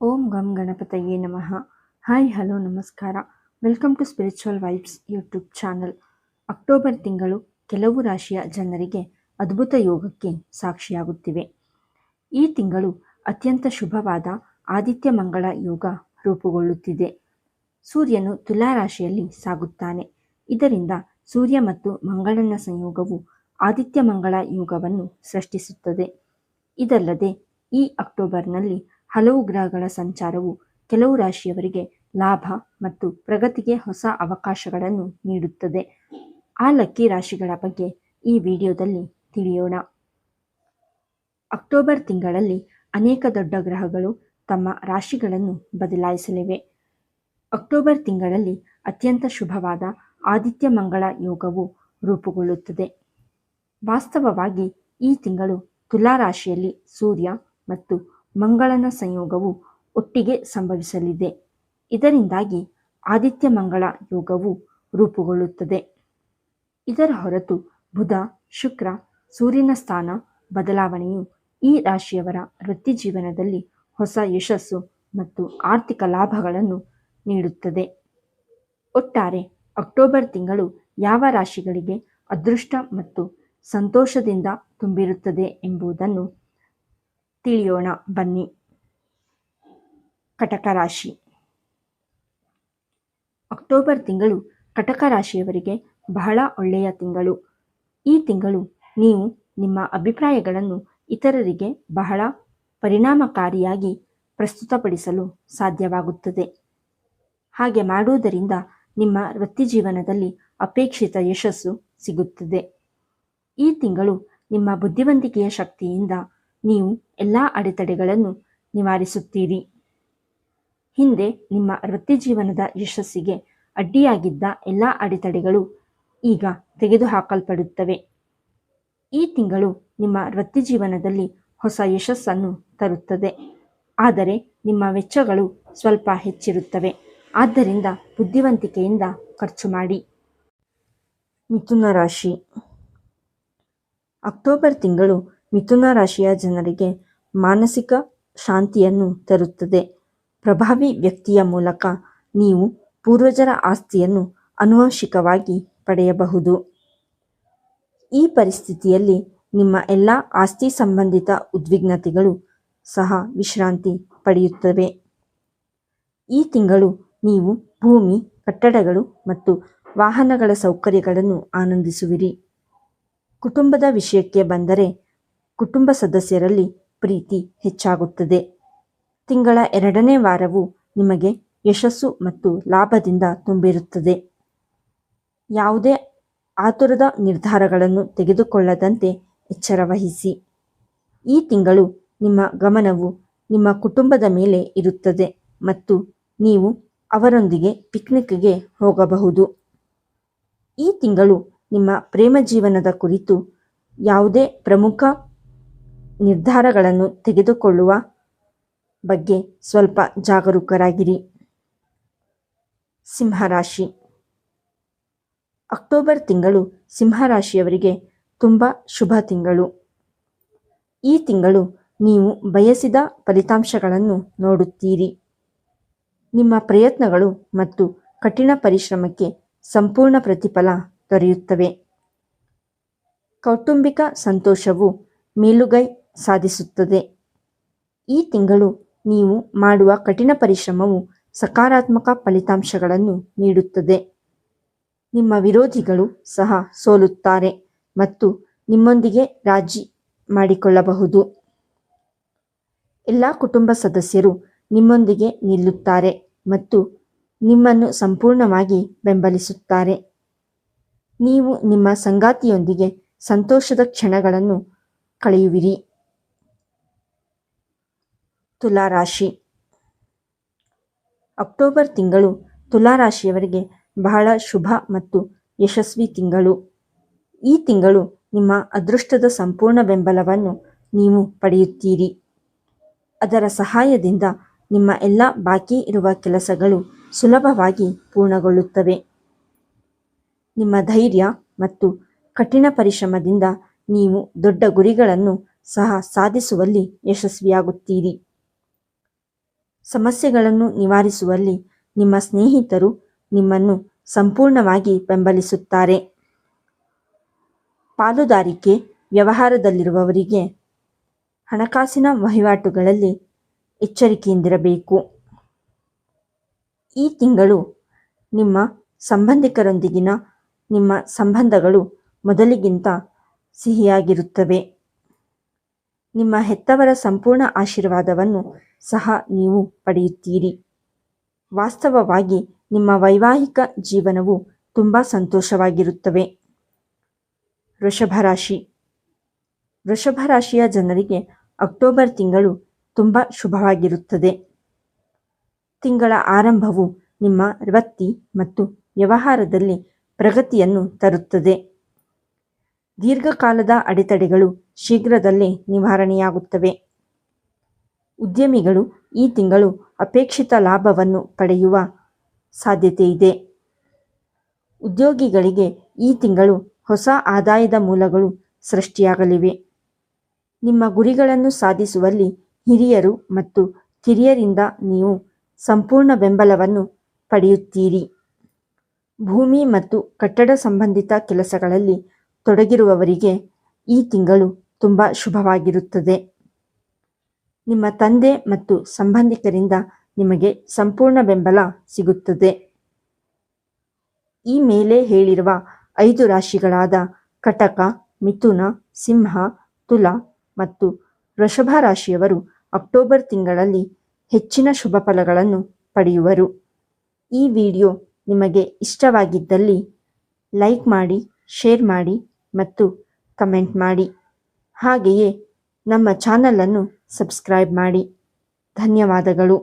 ಓಂ ಗಂ ಗಣಪತಯೇ ನಮಃ. ಹಾಯ್ ಹಲೋ ನಮಸ್ಕಾರ. Welcome to spiritual vibes YouTube channel. October ತಿಂಗಳು ಕೆಲವು ರಾಶಿಯ ಜನರಿಗೆ ಅದ್ಭುತ ಯೋಗಕ್ಕೆ ಸಾಕ್ಷಿಯಾಗುತ್ತಿವೆ. ಈ ತಿಂಗಳು ಅತ್ಯಂತ ಶುಭವಾದ ಆದಿತ್ಯ ಮಂಗಳ ಯೋಗ ರೂಪುಗೊಳ್ಳುತ್ತಿದೆ. ಸೂರ್ಯನು ತುಲಾ ರಾಶಿಯಲ್ಲಿ ಸಾಗುತ್ತಾನೆ. ಇದರಿಂದ ಸೂರ್ಯ ಮತ್ತು ಮಂಗಳನ ಸಂಯೋಗವು ಆದಿತ್ಯ ಮಂಗಳ ಯೋಗವನ್ನು ಸೃಷ್ಟಿಸುತ್ತದೆ. ಇದಲ್ಲದೆ ಈ ಅಕ್ಟೋಬರ್ನಲ್ಲಿ ಹಲವು ಗ್ರಹಗಳ ಸಂಚಾರವು ಕೆಲವು ರಾಶಿಯವರಿಗೆ ಲಾಭ ಮತ್ತು ಪ್ರಗತಿಗೆ ಹೊಸ ಅವಕಾಶಗಳನ್ನು ನೀಡುತ್ತದೆ. ಆ ಲಕ್ಕಿ ರಾಶಿಗಳ ಬಗ್ಗೆ ಈ ವಿಡಿಯೋದಲ್ಲಿ ತಿಳಿಯೋಣ. ಅಕ್ಟೋಬರ್ ತಿಂಗಳಲ್ಲಿ ಅನೇಕ ದೊಡ್ಡ ಗ್ರಹಗಳು ತಮ್ಮ ರಾಶಿಗಳನ್ನು ಬದಲಾಯಿಸಲಿವೆ. ಅಕ್ಟೋಬರ್ ತಿಂಗಳಲ್ಲಿ ಅತ್ಯಂತ ಶುಭವಾದ ಆದಿತ್ಯ ಮಂಗಳ ಯೋಗವು ರೂಪುಗೊಳ್ಳುತ್ತದೆ. ವಾಸ್ತವವಾಗಿ ಈ ತಿಂಗಳು ತುಲಾ ರಾಶಿಯಲ್ಲಿ ಸೂರ್ಯ ಮತ್ತು ಮಂಗಳನ ಸಂಯೋಗವು ಒಟ್ಟಿಗೆ ಸಂಭವಿಸಲಿದೆ. ಇದರಿಂದಾಗಿ ಆದಿತ್ಯ ಮಂಗಳ ಯೋಗವು ರೂಪುಗೊಳ್ಳುತ್ತದೆ. ಇದರ ಹೊರತು ಬುಧ, ಶುಕ್ರ, ಸೂರ್ಯನ ಸ್ಥಾನ ಬದಲಾವಣೆಯು ಈ ರಾಶಿಯವರ ವೃತ್ತಿ ಜೀವನದಲ್ಲಿ ಹೊಸ ಯಶಸ್ಸು ಮತ್ತು ಆರ್ಥಿಕ ಲಾಭಗಳನ್ನು ನೀಡುತ್ತದೆ. ಒಟ್ಟಾರೆ ಅಕ್ಟೋಬರ್ ತಿಂಗಳು ಯಾವ ರಾಶಿಗಳಿಗೆ ಅದೃಷ್ಟ ಮತ್ತು ಸಂತೋಷದಿಂದ ತುಂಬಿರುತ್ತದೆ ಎಂಬುದನ್ನು ತಿಳಿಯೋಣ ಬನ್ನಿ. ಕಟಕ ರಾಶಿ. ಅಕ್ಟೋಬರ್ ತಿಂಗಳು ಕಟಕ ರಾಶಿಯವರಿಗೆ ಬಹಳ ಒಳ್ಳೆಯ ತಿಂಗಳು. ಈ ತಿಂಗಳು ನೀವು ನಿಮ್ಮ ಅಭಿಪ್ರಾಯಗಳನ್ನು ಇತರರಿಗೆ ಬಹಳ ಪರಿಣಾಮಕಾರಿಯಾಗಿ ಪ್ರಸ್ತುತಪಡಿಸಲು ಸಾಧ್ಯವಾಗುತ್ತದೆ. ಹಾಗೆ ಮಾಡುವುದರಿಂದ ನಿಮ್ಮ ವೃತ್ತಿ ಜೀವನದಲ್ಲಿ ಅಪೇಕ್ಷಿತ ಯಶಸ್ಸು ಸಿಗುತ್ತದೆ. ಈ ತಿಂಗಳು ನಿಮ್ಮ ಬುದ್ಧಿವಂತಿಕೆಯ ಶಕ್ತಿಯಿಂದ ನೀವು ಎಲ್ಲ ಅಡೆತಡೆಗಳನ್ನು ನಿವಾರಿಸುತ್ತೀರಿ. ಹಿಂದೆ ನಿಮ್ಮ ವೃತ್ತಿ ಜೀವನದ ಯಶಸ್ಸಿಗೆ ಅಡ್ಡಿಯಾಗಿದ್ದ ಎಲ್ಲ ಅಡೆತಡೆಗಳು ಈಗ ತೆಗೆದುಹಾಕಲ್ಪಡುತ್ತವೆ. ಈ ತಿಂಗಳು ನಿಮ್ಮ ವೃತ್ತಿ ಜೀವನದಲ್ಲಿ ಹೊಸ ಯಶಸ್ಸನ್ನು ತರುತ್ತದೆ. ಆದರೆ ನಿಮ್ಮ ವೆಚ್ಚಗಳು ಸ್ವಲ್ಪ ಹೆಚ್ಚಿರುತ್ತವೆ. ಆದ್ದರಿಂದ ಬುದ್ಧಿವಂತಿಕೆಯಿಂದ ಖರ್ಚು ಮಾಡಿ. ಮಿಥುನ ರಾಶಿ. ಅಕ್ಟೋಬರ್ ತಿಂಗಳು ಮಿಥುನ ರಾಶಿಯ ಜನರಿಗೆ ಮಾನಸಿಕ ಶಾಂತಿಯನ್ನು ತರುತ್ತದೆ. ಪ್ರಭಾವಿ ವ್ಯಕ್ತಿಯ ಮೂಲಕ ನೀವು ಪೂರ್ವಜರ ಆಸ್ತಿಯನ್ನು ಆನುವಂಶಿಕವಾಗಿ ಪಡೆಯಬಹುದು. ಈ ಪರಿಸ್ಥಿತಿಯಲ್ಲಿ ನಿಮ್ಮ ಎಲ್ಲ ಆಸ್ತಿ ಸಂಬಂಧಿತ ಉದ್ವಿಗ್ನತೆಗಳು ಸಹ ವಿಶ್ರಾಂತಿ ಪಡೆಯುತ್ತವೆ. ಈ ತಿಂಗಳು ನೀವು ಭೂಮಿ, ಕಟ್ಟಡಗಳು ಮತ್ತು ವಾಹನಗಳ ಸೌಕರ್ಯಗಳನ್ನು ಆನಂದಿಸುವಿರಿ. ಕುಟುಂಬದ ವಿಷಯಕ್ಕೆ ಬಂದರೆ ಕುಟುಂಬ ಸದಸ್ಯರಲ್ಲಿ ಪ್ರೀತಿ ಹೆಚ್ಚಾಗುತ್ತದೆ. ತಿಂಗಳ 2ನೇ ವಾರವು ನಿಮಗೆ ಯಶಸ್ಸು ಮತ್ತು ಲಾಭದಿಂದ ತುಂಬಿರುತ್ತದೆ. ಯಾವುದೇ ಆತುರದ ನಿರ್ಧಾರಗಳನ್ನು ತೆಗೆದುಕೊಳ್ಳದಂತೆ ಎಚ್ಚರವಹಿಸಿ. ಈ ತಿಂಗಳು ನಿಮ್ಮ ಗಮನವು ನಿಮ್ಮ ಕುಟುಂಬದ ಮೇಲೆ ಇರುತ್ತದೆ ಮತ್ತು ನೀವು ಅವರೊಂದಿಗೆ ಪಿಕ್ನಿಕ್ಗೆ ಹೋಗಬಹುದು. ಈ ತಿಂಗಳು ನಿಮ್ಮ ಪ್ರೇಮ ಜೀವನದ ಕುರಿತು ಯಾವುದೇ ಪ್ರಮುಖ ನಿರ್ಧಾರಗಳನ್ನು ತೆಗೆದುಕೊಳ್ಳುವ ಬಗ್ಗೆ ಸ್ವಲ್ಪ ಜಾಗರೂಕರಾಗಿರಿ. ಸಿಂಹರಾಶಿ. ಅಕ್ಟೋಬರ್ ತಿಂಗಳು ಸಿಂಹರಾಶಿಯವರಿಗೆ ತುಂಬ ಶುಭ ತಿಂಗಳು. ಈ ತಿಂಗಳು ನೀವು ಬಯಸಿದ ಫಲಿತಾಂಶಗಳನ್ನು ನೋಡುತ್ತೀರಿ. ನಿಮ್ಮ ಪ್ರಯತ್ನಗಳು ಮತ್ತು ಕಠಿಣ ಪರಿಶ್ರಮಕ್ಕೆ ಸಂಪೂರ್ಣ ಪ್ರತಿಫಲ ದೊರೆಯುತ್ತವೆ. ಕೌಟುಂಬಿಕ ಸಂತೋಷವು ಮೇಲುಗೈ ಸಾಧಿಸುತ್ತದೆ. ಈ ತಿಂಗಳು ನೀವು ಮಾಡುವ ಕಠಿಣ ಪರಿಶ್ರಮವು ಸಕಾರಾತ್ಮಕ ಫಲಿತಾಂಶಗಳನ್ನು ನೀಡುತ್ತದೆ. ನಿಮ್ಮ ವಿರೋಧಿಗಳು ಸಹ ಸೋಲುತ್ತಾರೆ ಮತ್ತು ನಿಮ್ಮೊಂದಿಗೆ ರಾಜಿ ಮಾಡಿಕೊಳ್ಳಬಹುದು. ಎಲ್ಲ ಕುಟುಂಬ ಸದಸ್ಯರು ನಿಮ್ಮೊಂದಿಗೆ ನಿಲ್ಲುತ್ತಾರೆ ಮತ್ತು ನಿಮ್ಮನ್ನು ಸಂಪೂರ್ಣವಾಗಿ ಬೆಂಬಲಿಸುತ್ತಾರೆ. ನೀವು ನಿಮ್ಮ ಸಂಗಾತಿಯೊಂದಿಗೆ ಸಂತೋಷದ ಕ್ಷಣಗಳನ್ನು ಕಳೆಯುವಿರಿ. ತುಲಾ ರಾಶಿ. ಅಕ್ಟೋಬರ್ ತಿಂಗಳು ತುಲಾ ರಾಶಿಯವರಿಗೆ ಬಹಳ ಶುಭ ಮತ್ತು ಯಶಸ್ವಿ ತಿಂಗಳು. ಈ ತಿಂಗಳು ನಿಮ್ಮ ಅದೃಷ್ಟದ ಸಂಪೂರ್ಣ ಬೆಂಬಲವನ್ನು ನೀವು ಪಡೆಯುತ್ತೀರಿ. ಅದರ ಸಹಾಯದಿಂದ ನಿಮ್ಮ ಎಲ್ಲ ಬಾಕಿ ಇರುವ ಕೆಲಸಗಳು ಸುಲಭವಾಗಿ ಪೂರ್ಣಗೊಳ್ಳುತ್ತವೆ. ನಿಮ್ಮ ಧೈರ್ಯ ಮತ್ತು ಕಠಿಣ ಪರಿಶ್ರಮದಿಂದ ನೀವು ದೊಡ್ಡ ಗುರಿಗಳನ್ನು ಸಹ ಸಾಧಿಸುವಲ್ಲಿ ಯಶಸ್ವಿಯಾಗುತ್ತೀರಿ. ಸಮಸ್ಯೆಗಳನ್ನು ನಿವಾರಿಸುವಲ್ಲಿ ನಿಮ್ಮ ಸ್ನೇಹಿತರು ನಿಮ್ಮನ್ನು ಸಂಪೂರ್ಣವಾಗಿ ಬೆಂಬಲಿಸುತ್ತಾರೆ. ಪಾಲುದಾರಿಕೆ ವ್ಯವಹಾರದಲ್ಲಿರುವವರಿಗೆ ಹಣಕಾಸಿನ ವಹಿವಾಟುಗಳಲ್ಲಿ ಎಚ್ಚರಿಕೆಯಿಂದಿರಬೇಕು. ಈ ತಿಂಗಳು ನಿಮ್ಮ ಸಂಬಂಧಿಕರೊಂದಿಗಿನ ನಿಮ್ಮ ಸಂಬಂಧಗಳು ಮೊದಲಿಗಿಂತ ಸಿಹಿಯಾಗಿರುತ್ತವೆ. ನಿಮ್ಮ ಹೆತ್ತವರ ಸಂಪೂರ್ಣ ಆಶೀರ್ವಾದವನ್ನು ಸಹ ನೀವು ಪಡೆಯುತ್ತೀರಿ. ವಾಸ್ತವವಾಗಿ ನಿಮ್ಮ ವೈವಾಹಿಕ ಜೀವನವು ತುಂಬ ಸಂತೋಷವಾಗಿರುತ್ತವೆ. ವೃಷಭ ರಾಶಿ. ವೃಷಭ ರಾಶಿಯ ಜನರಿಗೆ ಅಕ್ಟೋಬರ್ ತಿಂಗಳು ತುಂಬ ಶುಭವಾಗಿರುತ್ತದೆ. ತಿಂಗಳ ಆರಂಭವು ನಿಮ್ಮ ವೃತ್ತಿ ಮತ್ತು ವ್ಯವಹಾರದಲ್ಲಿ ಪ್ರಗತಿಯನ್ನು ತರುತ್ತದೆ. ದೀರ್ಘಕಾಲದ ಅಡೆತಡೆಗಳು ಶೀಘ್ರದಲ್ಲೇ ನಿವಾರಣೆಯಾಗುತ್ತವೆ. ಉದ್ಯಮಿಗಳು ಈ ತಿಂಗಳು ಅಪೇಕ್ಷಿತ ಲಾಭವನ್ನು ಪಡೆಯುವ ಸಾಧ್ಯತೆಯಿದೆ. ಉದ್ಯೋಗಿಗಳಿಗೆ ಈ ತಿಂಗಳು ಹೊಸ ಆದಾಯದ ಮೂಲಗಳು ಸೃಷ್ಟಿಯಾಗಲಿವೆ. ನಿಮ್ಮ ಗುರಿಗಳನ್ನು ಸಾಧಿಸುವಲ್ಲಿ ಹಿರಿಯರು ಮತ್ತು ಕಿರಿಯರಿಂದ ನೀವು ಸಂಪೂರ್ಣ ಬೆಂಬಲವನ್ನು ಪಡೆಯುತ್ತೀರಿ. ಭೂಮಿ ಮತ್ತು ಕಟ್ಟಡ ಸಂಬಂಧಿತ ಕೆಲಸಗಳಲ್ಲಿ ತೊಡಗಿರುವವರಿಗೆ ಈ ತಿಂಗಳು ತುಂಬ ಶುಭವಾಗಿರುತ್ತದೆ. ನಿಮ್ಮ ತಂದೆ ಮತ್ತು ಸಂಬಂಧಿಕರಿಂದ ನಿಮಗೆ ಸಂಪೂರ್ಣ ಬೆಂಬಲ ಸಿಗುತ್ತದೆ. ಈ ಮೇಲೆ ಹೇಳಿರುವ 5 ರಾಶಿಗಳಾದ ಕಟಕ, ಮಿಥುನ, ಸಿಂಹ, ತುಲಾ ಮತ್ತು ವೃಷಭ ರಾಶಿಯವರು ಅಕ್ಟೋಬರ್ ತಿಂಗಳಲ್ಲಿ ಹೆಚ್ಚಿನ ಶುಭ ಫಲಗಳನ್ನು ಪಡೆಯುವರು. ಈ ವಿಡಿಯೋ ನಿಮಗೆ ಇಷ್ಟವಾಗಿದ್ದಲ್ಲಿ ಲೈಕ್ ಮಾಡಿ, ಶೇರ್ ಮಾಡಿ ಮತ್ತು ಕಮೆಂಟ್ ಮಾಡಿ. ಹಾಗೆಯೇ ನಮ್ಮ ಚಾನಲನ್ನು ಸಬ್ಸ್ಕ್ರೈಬ್ ಮಾಡಿ. ಧನ್ಯವಾದಗಳು.